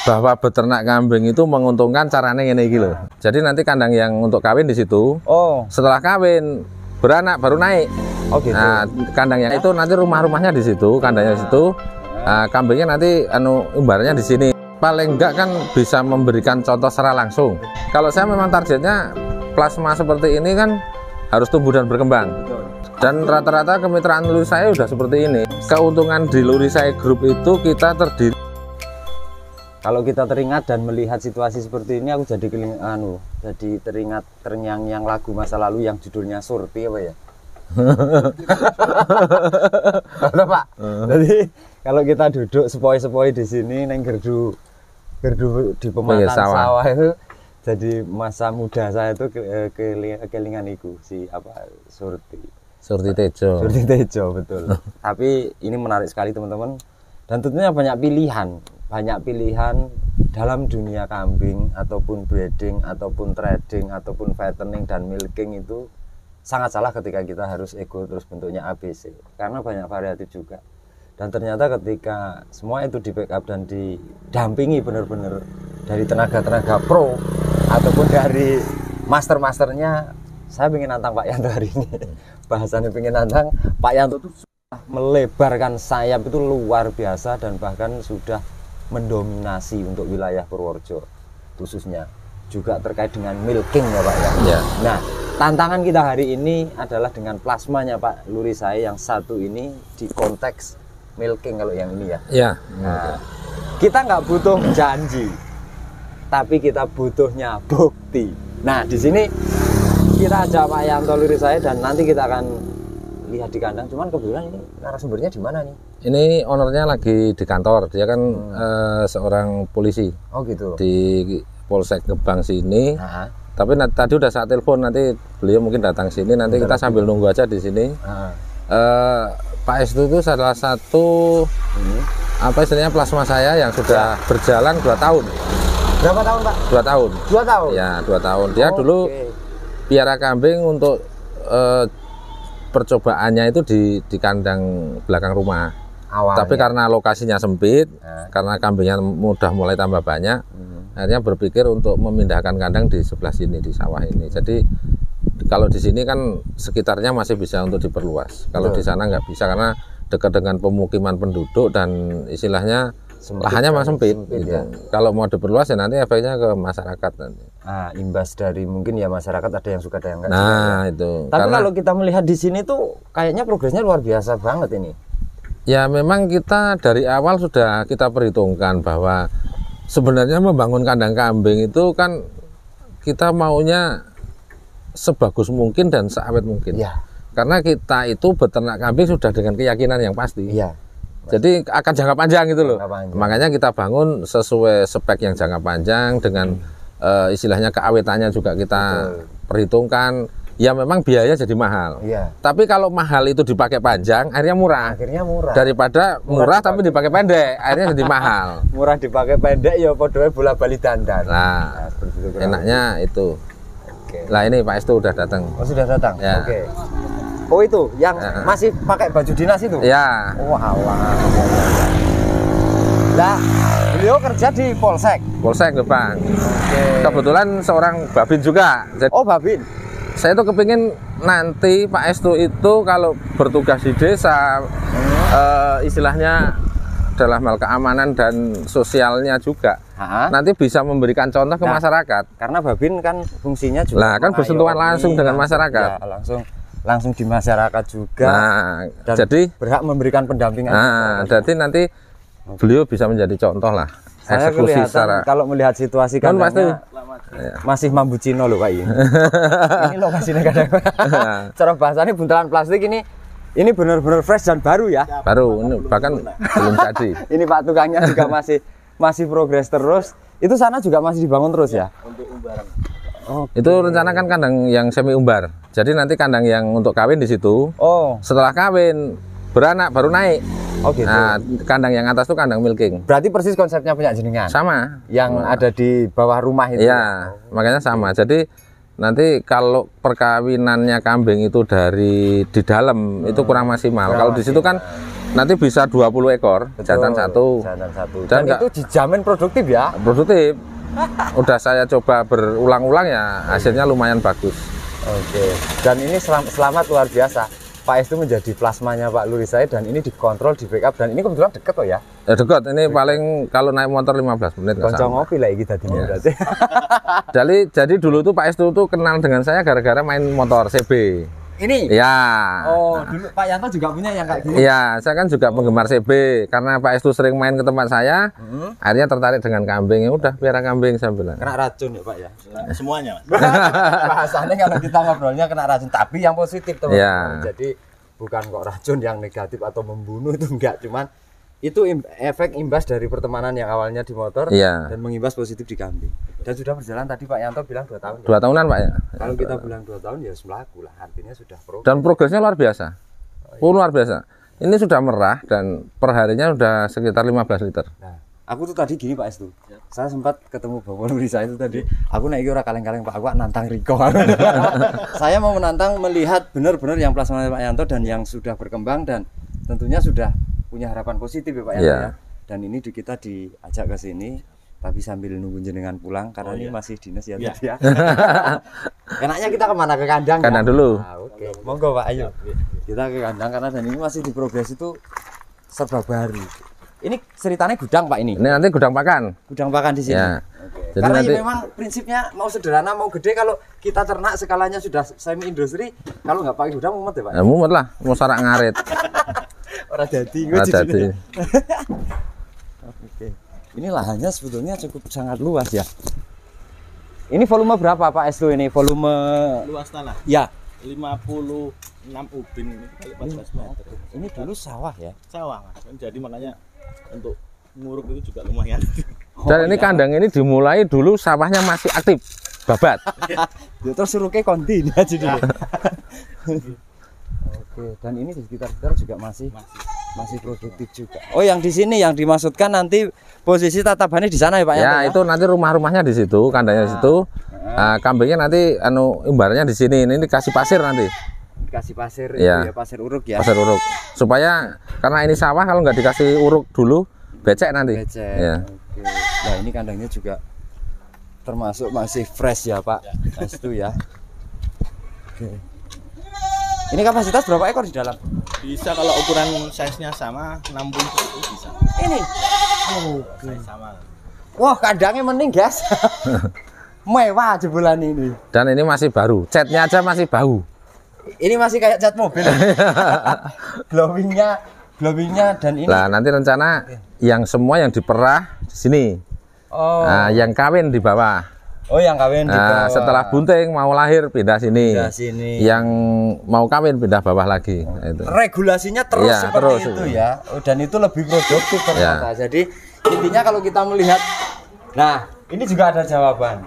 bahwa beternak kambing itu menguntungkan caranya ini gitu loh. Jadi nanti kandang yang untuk kawin di situ. Oh. Setelah kawin beranak baru naik. Oh gitu. Nah, kandang yang itu nanti rumahnya di situ, kandangnya di situ. Kambingnya nanti umbarnya di sini. Paling enggak kan bisa memberikan contoh secara langsung. Kalau saya memang targetnya plasma seperti ini kan harus tumbuh dan berkembang. Dan rata-rata kemitraan Lurisaya sudah seperti ini. Keuntungan di Lurisaya Group itu kita terdiri. Kalau kita teringat dan melihat situasi seperti ini, aku jadi jadi teringat terngiang-ngiang lagu masa lalu yang judulnya Surti apa ya? Betul, Pak. Jadi kalau kita duduk sepoi-sepoi di sini neng gerdu di pematang sawah itu, jadi masa muda saya itu kelingan iku si apa Surti Tejo, betul. Tapi ini menarik sekali teman-teman, dan tentunya banyak pilihan dalam dunia kambing ataupun breeding ataupun trading ataupun fattening dan milking. Itu sangat salah ketika kita harus ego terus bentuknya ABC, karena banyak variatif juga. Dan ternyata ketika semua itu di backup dan didampingi benar-benar dari tenaga-tenaga pro ataupun dari master-masternya, saya ingin nantang Pak Yanto hari ini. Bahasannya ingin nantang Pak Yanto itu sudah melebarkan sayap itu luar biasa, dan bahkan sudah mendominasi untuk wilayah Purworejo khususnya, juga terkait dengan milking ya Pak ya. Ya. Nah, tantangan kita hari ini adalah dengan plasmanya Pak Lurisaya yang satu ini di konteks milking kalau yang ini ya. Ya. Nah, kita nggak butuh janji, tapi kita butuhnya bukti. Nah, di sini kita ajak Pak Yanto Lurisaya dan nanti kita akan lihat di kandang. Cuman kebetulan ini narasumbernya di mana nih? Ini ownernya lagi di kantor. Dia kan seorang polisi. Oh gitu. Di Polsek Gebang sini. Tapi tadi udah saya telepon, nanti beliau mungkin datang sini. Nanti kita sambil nunggu aja di sini. Pak Estu itu salah satu apa istilahnya plasma saya yang sudah berjalan 2 tahun. Berapa tahun Pak? 2 tahun. 2 tahun? Ya 2 tahun. Dia dulu piara kambing untuk percobaannya itu di kandang belakang rumah. Awalnya. Tapi karena lokasinya sempit, karena kambingnya mudah mulai tambah banyak, akhirnya berpikir untuk memindahkan kandang di sebelah sini, di sawah ini. Jadi kalau di sini kan sekitarnya masih bisa untuk diperluas. Kalau di sana nggak bisa karena dekat dengan pemukiman penduduk dan istilahnya lahannya memang sempit gitu. Ya. Kalau mau diperluas ya nanti efeknya ke masyarakat nanti. Imbas dari mungkin ya masyarakat ada yang suka ada yang enggak. Nah, itu. Tapi karena kalau kita melihat di sini tuh kayaknya progresnya luar biasa banget ini. Ya memang kita dari awal sudah kita perhitungkan bahwa sebenarnya membangun kandang kambing itu kan kita maunya sebagus mungkin dan seawet mungkin. Ya. Karena kita itu beternak kambing sudah dengan keyakinan yang pasti. Iya. Jadi akan jangka panjang gitu loh. Makanya kita bangun sesuai spek yang jangka panjang dengan istilahnya keawetannya juga kita perhitungkan. Ya memang biaya jadi mahal. Iya. Tapi kalau mahal itu dipakai panjang, akhirnya murah. Daripada murah tapi dipakai pendek, akhirnya jadi mahal. Murah dipakai pendek ya podoe bola-bali dandan. Nah, enaknya itu. Oke. Lah ini Pak Estu udah datang. Oh, sudah datang. Ya. Oke. Oh itu yang masih pakai baju dinas itu? Ya. Oh alah. Lah, beliau kerja di Polsek. Polsek Gebang. Oke. Kebetulan seorang babin juga. Jadi, oh babin. Saya tuh kepingin nanti Pak Estu itu kalau bertugas di desa, istilahnya dalam hal keamanan dan sosialnya juga, nanti bisa memberikan contoh ke masyarakat. Karena babin kan fungsinya juga. Nah, kan bersentuhan langsung dengan masyarakat. Ya, langsung di masyarakat juga. Nah, dan jadi berhak memberikan pendampingan. Nah, jadi nanti beliau bisa menjadi contoh lah. Saya kelihatan secara, kalau melihat situasi kan pasti masih mambu Cino loh Pak ini. Ini lokasinya kadang. Cara bahasanya buntelan plastik ini benar-benar fresh dan baru ya. Baru, ini bahkan belum jadi. Ini Pak tukangnya juga masih progres terus. Itu sana juga masih dibangun terus ya? Untuk umbaran. Oh, itu rencana kan kandang yang semi umbar. Jadi nanti kandang yang untuk kawin di situ. Oh. Setelah kawin beranak baru naik. Oh gitu. Nah, kandang yang atas itu kandang milking. Berarti persis konsepnya punya jenengan. Sama. Yang ada di bawah rumah itu. Iya, makanya sama. Jadi nanti kalau perkawinannya kambing itu di dalam itu kurang maksimal. Kalau di situ kan nanti bisa 20 ekor, jantan satu. Dan itu dijamin produktif ya? Produktif. Udah saya coba berulang-ulang ya, hasilnya lumayan bagus. Oke. Dan ini selamat luar biasa. Pak Estu menjadi plasmanya Pak Luri saya, dan ini dikontrol, di backup, dan ini kebetulan deket kok ya? Ya dekat, ini paling kalau naik motor 15 menit. Konco ngopi lah ini tadi berarti. Jadi dulu tuh Pak Estu tuh kenal dengan saya gara-gara main motor CB. Ini? Ya. Oh, dulu Pak Yanto juga punya yang kayak gini? Iya, saya kan juga penggemar CB. Karena Pak Estu sering main ke tempat saya, akhirnya tertarik dengan kambing. Ya udah, piara kambing saya bilang. Kena racun ya Pak ya? Semuanya, Mas. Bahasanya kalau kita ngobrolnya kena racun, tapi yang positif teman-teman. Ya. Jadi bukan kok racun yang negatif atau membunuh, itu enggak, cuman itu efek imbas dari pertemanan yang awalnya di motor dan mengimbas positif di kambing. Dan sudah berjalan tadi Pak Yanto bilang 2 tahun. 2 tahunan Pak ya. Kalau kita bilang 2 tahun ya selaku lah, artinya sudah progres. Dan progresnya luar biasa. Luar biasa. Ini sudah merah dan perharinya sudah sekitar 15 liter. Nah, aku tuh tadi gini Pak Estu. Saya sempat ketemu Bapak Luri saya itu tadi. Aku naik ora kaleng-kaleng Pak, aku nantang Riko. Saya mau menantang melihat benar-benar yang plasma Pak Yanto dan yang sudah berkembang, dan tentunya sudah punya harapan positif ya Pak Yanto ya. Dan ini kita diajak ke sini, tapi sambil nunggu jenengan pulang karena ini masih dinas ya. Ya. Enaknya kita kemana, ke kandang? Kandang dulu. Nah, oke. Monggo Pak, ayo. Kita ke kandang karena dan ini masih di progres itu serba baru. Ini ceritanya gudang Pak ini. Ini nanti gudang pakan. Gudang pakan di sini. Ya. Oke. Jadi karena nanti memang prinsipnya mau sederhana mau gede, kalau kita ternak skalanya sudah semi industri, kalau nggak pakai gudang mumet ya Pak. Ya, mumet lah, mau sarak ngarit. Orang jadi. Oke. Ini lahannya sebetulnya cukup sangat luas ya. Ini volume berapa Pak Estu ini? Volume luas tanah? Ya. 56 ubin ini kali 14 meter. Ini dulu sawah ya? Sawah Mas. Jadi makanya untuk nguruk itu juga lumayan. Dan ini kandang ini dimulai dulu sawahnya masih aktif, babat. Terus suruhnya kontin aja dulu. Oke, dan ini di sekitar juga masih produktif juga. Oh, yang di sini yang dimaksudkan nanti posisi tatabannya di sana ya Pak? Ya, itu nanti rumah-rumahnya di situ, kandangnya di situ. Kambingnya nanti imbarnya di sini. Ini dikasih pasir nanti. Dikasih pasir, ya. Pasir uruk ya. Pasir uruk. Supaya karena ini sawah, kalau nggak dikasih uruk dulu becek nanti. Becek. Ya. Oke. Nah, ini kandangnya juga termasuk masih fresh ya Pak Estu ya. Oke. Ini kapasitas berapa ekor di dalam? Bisa kalau ukuran size-nya sama 60 itu bisa. Ini. Size sama. Wah, kandangnya mending, guys. Mewah jebolan ini. Dan ini masih baru. Catnya aja masih bau. Ini masih kayak cat mobil. glowingnya dan ini. Nah, nanti rencana yang semua yang diperah di sini. Oh. Nah, yang kawin di bawah. Oh, yang kawin di bawah. Setelah bunting mau lahir pindah sini. Pindah sini. Yang mau kawin pindah bawah lagi. Nah, itu. Regulasinya terus ya, seperti terus, itu ya. Oh, dan itu lebih produktif ternyata. Ya. Jadi intinya kalau kita melihat, nah ini juga ada jawaban.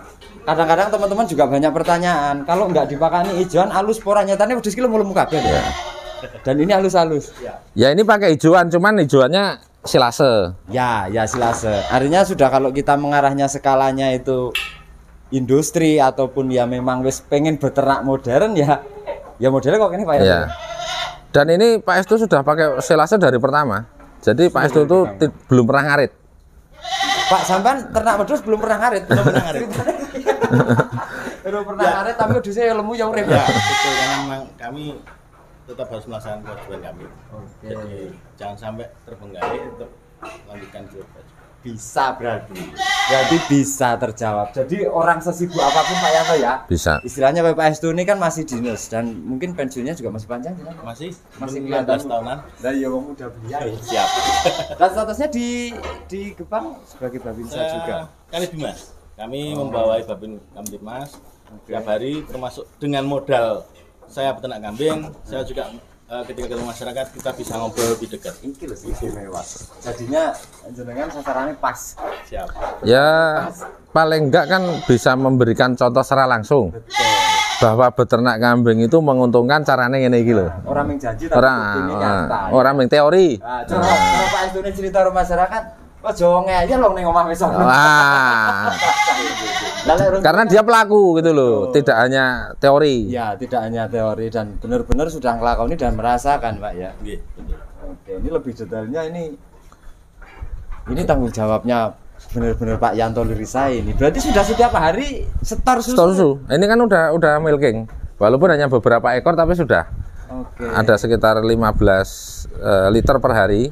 Kadang-kadang teman-teman juga banyak pertanyaan. Kalau nggak dipakani hijauan, halus poranya tadi udah sekilo mulai kabeh ya. Dan ini halus-halus. Ya ini pakai hijauan, cuman hijauannya silase. Ya silase. Artinya sudah kalau kita mengarahnya skalanya itu industri ataupun ya memang wis pengen beternak modern ya modelnya kok ini Pak ya. Dan ini Pak Estu sudah pakai silase dari pertama. Jadi Pak Estu itu belum pernah ngarit. Pak sampean ternak wedhus belum pernah ngarit. Belum pernah ngarit. Belum pernah ngarit tapi wedhusnya lemu ya urip ya. Betul, karena memang kami tetap harus melaksanakan kewajiban kami. Oke. Jadi jangan sampai terbengkalai untuk melanjutkan job. Bisa berarti bisa terjawab. Jadi orang sesibuk apapun Pak Yanto ya bisa. Istilahnya Pak Estu ini kan masih dinas dan mungkin pensiunnya juga masih panjang ya? Masih 15 tahunan. Dan ya wong muda belia. Siap. Dan statusnya di Gebang sebagai Babinsa juga. Kalidimas. Kami membawai Babin Kamtibmas tiap hari, termasuk dengan modal saya peternak kambing, saya juga ketika ketemu masyarakat kita bisa ngobrol lebih dekat. Ini loh istimewa. Jadinya jenengan sasarannya pas. Siap. Ya paling enggak kan bisa memberikan contoh secara langsung. Betul. Bahwa beternak kambing itu menguntungkan caranya ngene iki lho. Orang yang janji tapi nyata. Orang yang teori. Nah, coba Pak Estu ini cerita orang masyarakat, kok jonge aja loh ning omah wis. Wah. Karena dia pelaku gitu loh, tidak hanya teori. Ya, tidak hanya teori dan benar-benar sudah ngelakoni dan merasakan, Pak ya. Iya, betul. Oke. ini lebih detailnya ini tanggung jawabnya benar-benar Pak Yanto Lirisa ini. Berarti sudah setiap hari setor susu. Ini kan udah milking. Walaupun hanya beberapa ekor tapi sudah. Ada sekitar 15 liter per hari.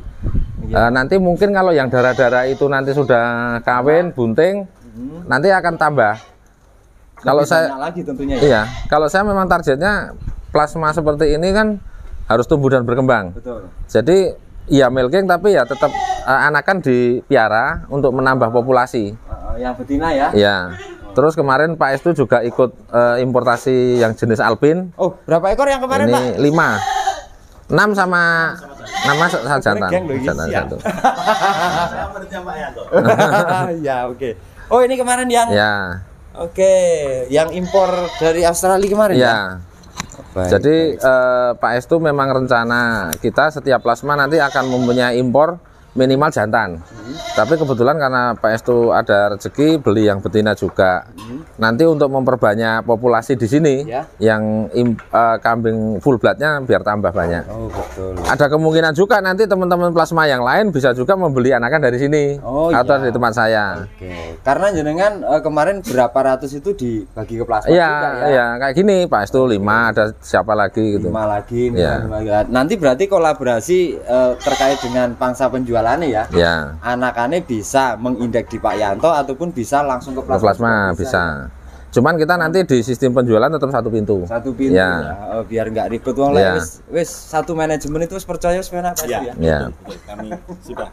Nanti mungkin kalau yang darah-darah itu nanti sudah kawin, bunting, nanti akan tambah. Kalau saya lagi tentunya ya. Iya, kalau saya memang targetnya plasma seperti ini kan harus tumbuh dan berkembang. Betul. Jadi iya milking tapi ya tetap anakan dipiara untuk menambah populasi. Yang betina ya? Iya. Terus kemarin Pak Estu juga ikut importasi yang jenis alpin. Oh, berapa ekor yang kemarin ini, Pak? 5. 6 sama nama jantan. Jantan satu. Saya muridnya Pak Yanto. Ya, oke. Oh, ini kemarin yang Ya. Oke, yang impor dari Australia kemarin ya? Baik, jadi Pak Estu memang rencana kita setiap plasma nanti akan mempunyai impor minimal jantan. Tapi kebetulan karena Pak Estu ada rezeki beli yang betina juga. Nanti untuk memperbanyak populasi di sini, yang kambing full bloodnya biar tambah banyak. Oh, betul. Ada kemungkinan juga nanti teman-teman plasma yang lain bisa juga membeli anakan dari sini atau dari tempat saya. Oke. Karena jenengan kemarin berapa ratus itu dibagi ke plasma Iya, juga ya? iya, kayak gini Pak Estu 5, ada siapa lagi gitu. 5 lagi. Ya. Nanti berarti kolaborasi terkait dengan pangsa penjualannya ya? Ya. Anakannya bisa mengindeks di Pak Yanto ataupun bisa langsung ke plasma. Bisa. Cuman kita nanti di sistem penjualan tetap satu pintu. Satu pintu ya. Biar nggak ribet wong wis satu manajemen itu percaya sebenarnya Pak ya. Ya. Kami sudah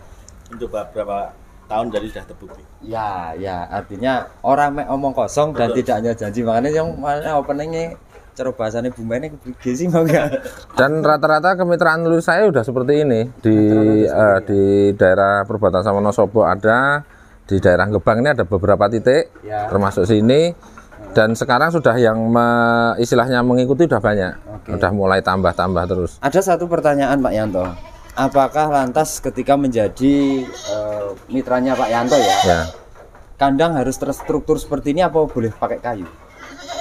untuk beberapa tahun jadi sudah terbukti. Ya, artinya orang omong kosong dan tidak hanya janji. Makanya yang mana openingnya cara bahasanya Bu Mene kebrige sih mau enggak. Dan rata-rata kemitraan lulus saya udah seperti ini di daerah perbatasan sama Wonosobo ada, di daerah Gebang ini ada beberapa titik, termasuk sini. Dan sekarang sudah yang istilahnya mengikuti udah banyak, udah mulai tambah terus. Ada satu pertanyaan Pak Yanto, apakah lantas ketika menjadi mitranya Pak Yanto ya, kandang harus terstruktur seperti ini apa boleh pakai kayu?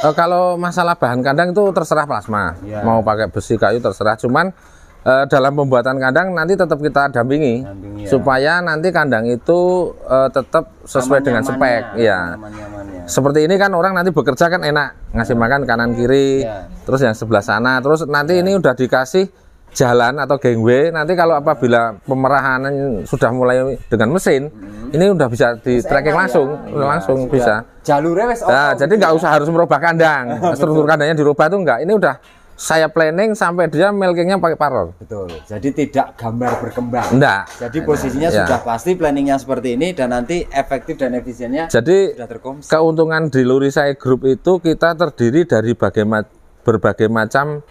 Kalau masalah bahan kandang itu terserah plasma, mau pakai besi kayu terserah. Cuman dalam pembuatan kandang nanti tetap kita dampingi supaya nanti kandang itu tetap sesuai dengan spek. Ya. Seperti ini kan orang nanti bekerja kan enak ngasih makan kanan kiri, terus yang sebelah sana, terus nanti ini udah dikasih jalan atau gangway. Nanti kalau apabila pemerahan sudah mulai dengan mesin, ini udah bisa di tracking langsung bisa. Jalurnya wes. Nah, jadi nggak usah harus merubah kandang, struktur kandangnya dirubah tuh enggak. Ini udah saya planning sampai dia milkingnya pakai parol. Betul. Jadi tidak gambar berkembang. Enggak. Jadi posisinya sudah pasti planningnya seperti ini dan nanti efektif dan efisiennya jadi sudah terkonsumsi. Keuntungan di Lurisai Group itu kita terdiri dari berbagai macam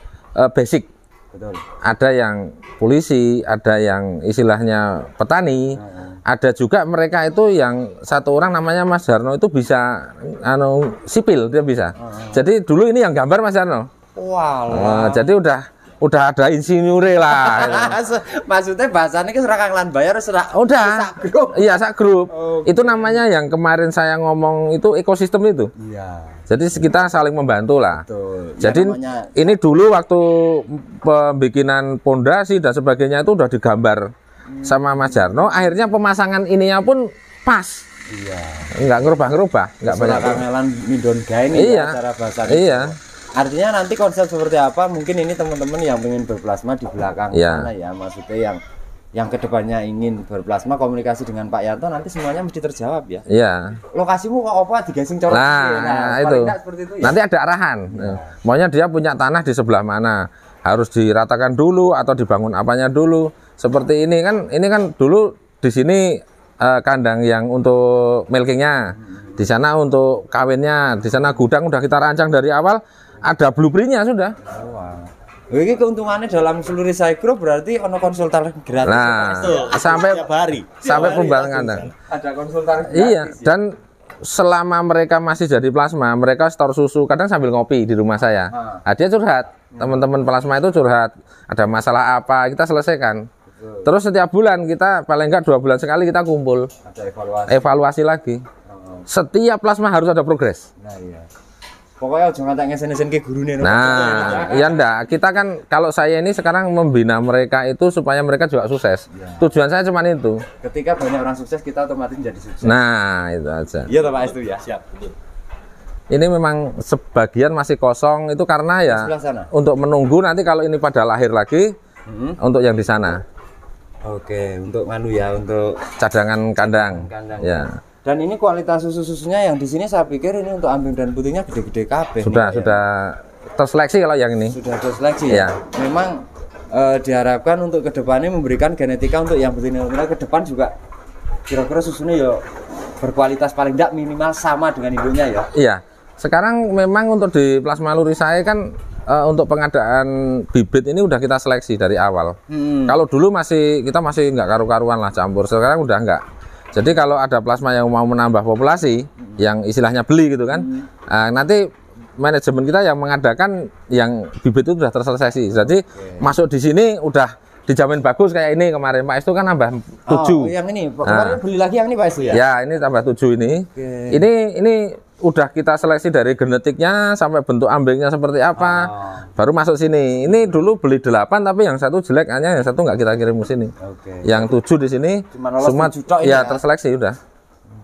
basic. Betul. Ada yang polisi, ada yang istilahnya petani, ada juga mereka itu yang satu orang namanya Mas Darno itu bisa sipil dia bisa. Jadi dulu ini yang gambar Mas Darno. Wow. Jadi udah ada insinyure lah. Maksudnya bahasanya ke Kang Lan Bayar udah. Iya, sak grup. Itu namanya yang kemarin saya ngomong itu ekosistem itu. Iya. Jadi kita saling membantu lah. Betul. Jadi ini dulu waktu pembikinan pondasi dan sebagainya itu udah digambar sama Mas Jarno. Akhirnya pemasangan ininya pun pas. Iya. Enggak ngerubah-ngerubah, enggak banyak. Kang Lan Mindon Gae ini cara bahasanya. Iya. Artinya nanti konsep seperti apa? Mungkin ini teman-teman yang ingin berplasma di belakang sana ya. Maksudnya yang kedepannya ingin berplasma komunikasi dengan Pak Yanto nanti semuanya mesti terjawab ya. Iya. Lokasimu kok apa digasing corot? Nah, itu. Itu ya? Nanti ada arahan. Maunya dia punya tanah di sebelah mana? Harus diratakan dulu atau dibangun apanya dulu? Seperti ini kan dulu di sini kandang yang untuk milkingnya, di sana untuk kawinnya, di sana gudang udah kita rancang dari awal. Ada blueprintnya sudah. Ini keuntungannya dalam seluruh Lurisai Group berarti ono konsultan gratis. Nah, sampai pembuatan kandang. Ada konsultan gratis. Iya, dan selama mereka masih jadi plasma, mereka store susu kadang sambil ngopi di rumah saya. Nah, dia curhat. Teman-teman plasma itu curhat. Ada masalah apa, kita selesaikan. Terus setiap bulan kita paling enggak 2 bulan sekali kita kumpul. Ada evaluasi. Evaluasi lagi. Setiap plasma harus ada progres. Nah, iya. Pokoknya jangan tak ngesen-ngesen ke gurune. Nah, iya ndak. Kita kan kalau saya ini sekarang membina mereka itu supaya mereka juga sukses. Ya. Tujuan saya cuma itu. Ketika banyak orang sukses, kita otomatis jadi sukses. Nah, itu aja. Iya Pak Estu ya. Siap, betul. Ini memang sebagian masih kosong itu karena ya untuk menunggu nanti kalau ini pada lahir lagi untuk yang di sana. Oke, untuk nganu ya, untuk cadangan kandang. Ya. Dan ini kualitas susunya yang di sini saya pikir ini untuk ambing dan putihnya gede-gede kabeh. Sudah terseleksi kalau yang ini. Sudah terseleksi ya. Memang diharapkan untuk kedepannya memberikan genetika untuk yang betina ke depan juga kira-kira susunya ya berkualitas paling tidak minimal sama dengan induknya ya. Iya. Sekarang memang untuk di plasma luri saya kan untuk pengadaan bibit ini udah kita seleksi dari awal. Kalau dulu kita masih nggak karu-karuan lah campur. Sekarang udah nggak. Jadi kalau ada plasma yang mau menambah populasi, yang istilahnya beli gitu kan, nanti manajemen kita yang mengadakan yang bibit itu sudah terseleksi. Jadi masuk di sini udah dijamin bagus kayak ini kemarin Pak Estu kan nambah 7. Oh, yang ini kemarin beli lagi yang ini Pak Estu ya? Ya, ini tambah 7 ini. Ini udah kita seleksi dari genetiknya sampai bentuk ambingnya seperti apa. Baru masuk sini. Ini dulu beli 8 tapi yang satu jelek, hanya yang satu nggak kita kirim ke sini. Yang 7 di sini semua ya terseleksi udah.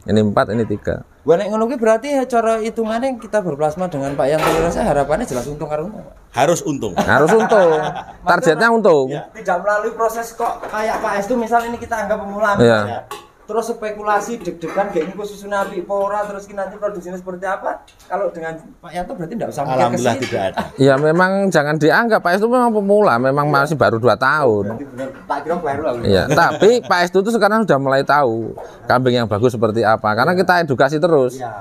Ini 4, ini 3. Wah, nek ngono ki berarti cara hitungannya kita berplasma dengan Pak Yanto Wirasa harapannya jelas untung karo untung, Pak. Harus untung. Harus untung. Targetnya untung. Ya, tidak melalui proses kok kayak Pak Estu misal ini kita anggap pemula. Ya. Terus spekulasi deg-degan kayak ini khusus nabi pora terus nanti produksinya seperti apa? Kalau dengan Pak Yanto berarti tidak usah mikir ke Alhamdulillah tidak ada. Ya memang jangan dianggap Pak Estu memang pemula, memang masih baru 2 tahun. Berarti benar tak kira baru lah. Iya, tapi Pak Estu itu sekarang sudah mulai tahu kambing yang bagus seperti apa karena kita edukasi terus. Iya.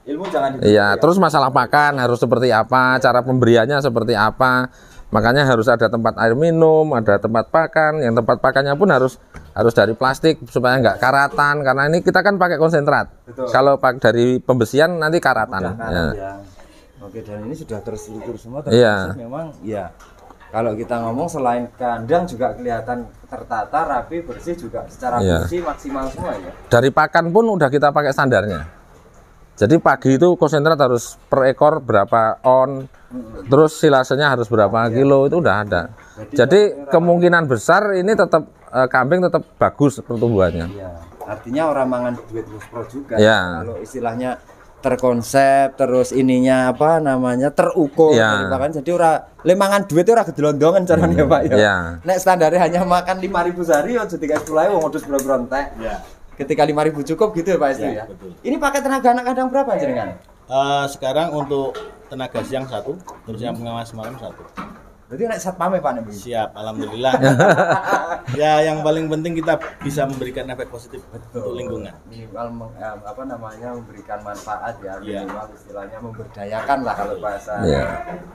Ilmu jangan Iya, terus masalah pakan harus seperti apa, cara pemberiannya seperti apa. Makanya harus ada tempat air minum, ada tempat pakan. Yang tempat pakannya pun harus dari plastik supaya nggak karatan. Karena ini kita kan pakai konsentrat. Betul. Kalau dari pembesian nanti karatan. Ya. Oke, dan ini sudah terstruktur semua. Iya. Memang ya. Kalau kita ngomong selain kandang juga kelihatan tertata, rapi, bersih juga secara fungsi maksimal semua ya. Dari pakan pun udah kita pakai standarnya. Jadi pagi itu konsentrat harus per ekor berapa on, terus silasenya harus berapa kilo itu udah ada. Jadi kemungkinan besar ini tetap kambing tetap bagus pertumbuhannya. Ya, artinya orang mangan duit terus pro juga. Ya. Kalau istilahnya terkonsep terus ininya apa namanya terukur. Ya. Bahkan jadi lemangan duit itu ora gedelondongan caranya Pak ya. Ya. Nek standarnya hanya makan 5.000 sehari aja 310 wong ngudus berontek. Ya. Ketika 5.000 cukup gitu ya Pak Estu ya. Betul. Ini pakai tenaga anak kadang berapa jenengan? Sekarang untuk tenaga siang 1, terus yang pengawas malam 1. Berarti naik satpam ya Pak Nabi? Siap, alhamdulillah. Ya, yang paling penting kita bisa memberikan efek positif untuk lingkungan. Minimal memberikan manfaat ya, minimal istilahnya memberdayakan lah kalau bahasa.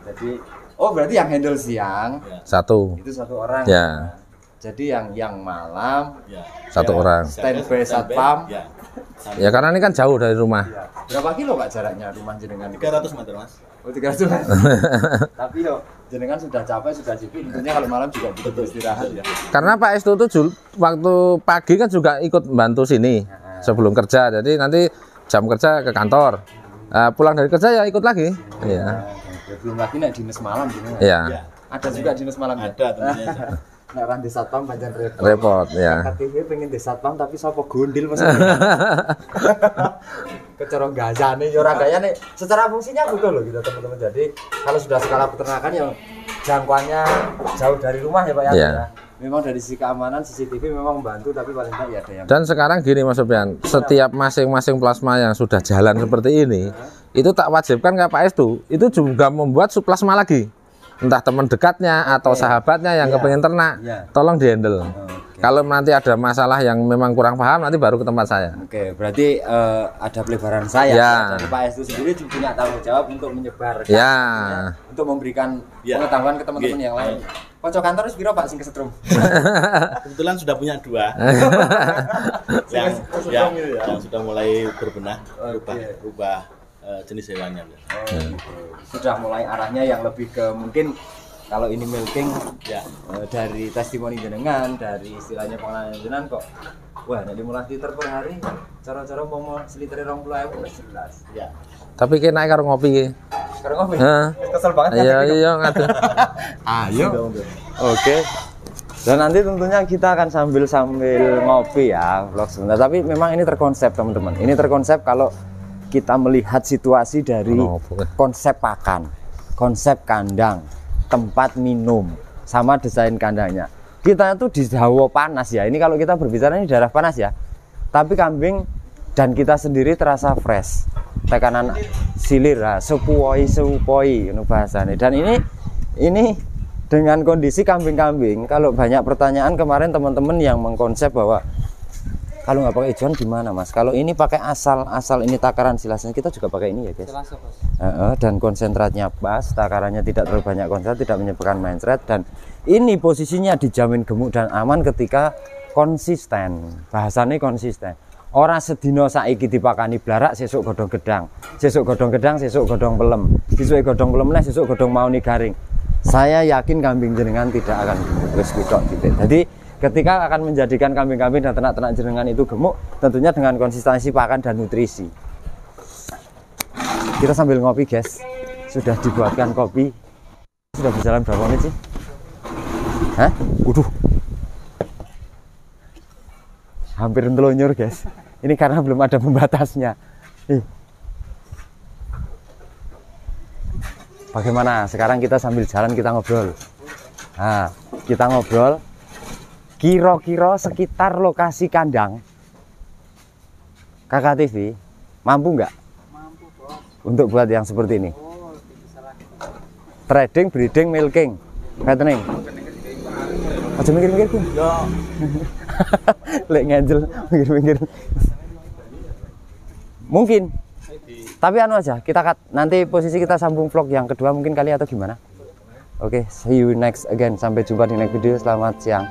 Jadi, berarti yang handle siang 1. itu 1 orang. Ya. Jadi yang malam 1 orang. Standby satpam. Ya karena ini kan jauh dari rumah. Ya. Berapa kilo Pak jaraknya rumah jenengan? 300 meter Mas. Oh 300 meter. Tapi jenengan sudah capek, sudah cipin. Tentunya kalau malam juga butuh istirahat ya. Karena Pak Estu itu waktu pagi kan juga ikut bantu sini sebelum kerja. Jadi nanti jam kerja ke kantor. Pulang dari kerja ya ikut lagi. Iya. Belum lagi naik dinas malam gini. Iya. Ada juga dinas malam. Ada tentunya. Nek ora di satpam pancen repot. Repot ya. KTP pengen di satpam tapi sapa gondil mesti. Kecara gazane ya ora gayane secara fungsinya betul loh gitu teman-teman. Jadi kalau sudah skala peternakan yang jangkauannya jauh dari rumah ya Pak ya. Ya. Memang dari sisi keamanan CCTV memang membantu tapi paling tidak ya ada yang. Dan sekarang gini Mas Sofian, setiap masing-masing plasma yang sudah jalan seperti ini, itu tak wajibkan ke Pak Estu, itu juga membuat subplasma lagi. Entah teman dekatnya atau sahabatnya yang kepengen ternak, tolong dihandle. Kalau nanti ada masalah yang memang kurang paham, nanti baru ke tempat saya. Oke, berarti ada pelebaran saya. Dari Pak Estu sendiri punya tanggung jawab untuk menyebarkan, untuk memberikan pengetahuan ke teman-teman yang lain. Kocok kantor wis piro Pak sing kesetrum? Kebetulan sudah punya 2. yang sudah mulai berbenah, rubah jenis hewannya. Sudah mulai arahnya yang lebih ke mungkin kalau ini milking dari testimoni jenengan, dari istilahnya pengalaman jenengan kok wah dari mulai liter per hari cara-cara mau seliter 20.000 jelas. Tapi kena karo ngopi. Sekarang ngopi. Nah, Kesel banget. iya ngatur. Ayo. Oke. Dan nanti tentunya kita akan sambil ngopi ya, vlog sebentar. Tapi memang ini terkonsep teman-teman. Ini terkonsep kalau kita melihat situasi dari konsep pakan, konsep kandang, tempat minum, sama desain kandangnya. Kita itu di Jawa panas ya. Ini kalau kita berbicara ini daerah panas ya. Tapi kambing dan kita sendiri terasa fresh. Tekanan silir, sepoi ini bahasanya. Dan ini dengan kondisi kambing-kambing. Kalau banyak pertanyaan kemarin teman-teman yang mengkonsep bahwa kalau nggak pakai hijauan gimana mas? Kalau ini pakai asal ini takaran silasnya, kita juga pakai ini ya guys. Dan konsentratnya pas, takarannya tidak terlalu banyak konsentrat, tidak menyebabkan mencret, dan ini posisinya dijamin gemuk dan aman ketika konsisten. Bahasanya konsisten. Orang sedino saiki dipakani blarak, sesuk godhong gedang, sesuk godhong gedang, sesuk godhong pelem, sesuk godhong pelem meneh, sesuk godhong mauni garing. Saya yakin kambing jenengan tidak akan wis kutok titik. Jadi ketika akan menjadikan kambing-kambing dan ternak-ternak jenengan itu gemuk, tentunya dengan konsistensi pakan dan nutrisi. Kita sambil ngopi guys. Sudah dibuatkan kopi. Sudah berjalan berapa menit sih? Hah? Waduh. Hampir telonyur guys. Ini karena belum ada pembatasnya. Bagaimana? Sekarang kita sambil jalan kita ngobrol. Nah, kita ngobrol. Kira-kira sekitar lokasi kandang Kakak TV mampu nggak? Mampu bos. Untuk buat yang seperti ini. Oh, trading, breeding, milking, fattening. Aja mikir-mikir pun. Ya. Lek ngejel mikir-mikir. Mungkin. Tapi anu aja, kita cut. Nanti posisi kita sambung vlog yang kedua mungkin kali atau gimana? Oke, see you next again. Sampai jumpa di next video. Selamat siang.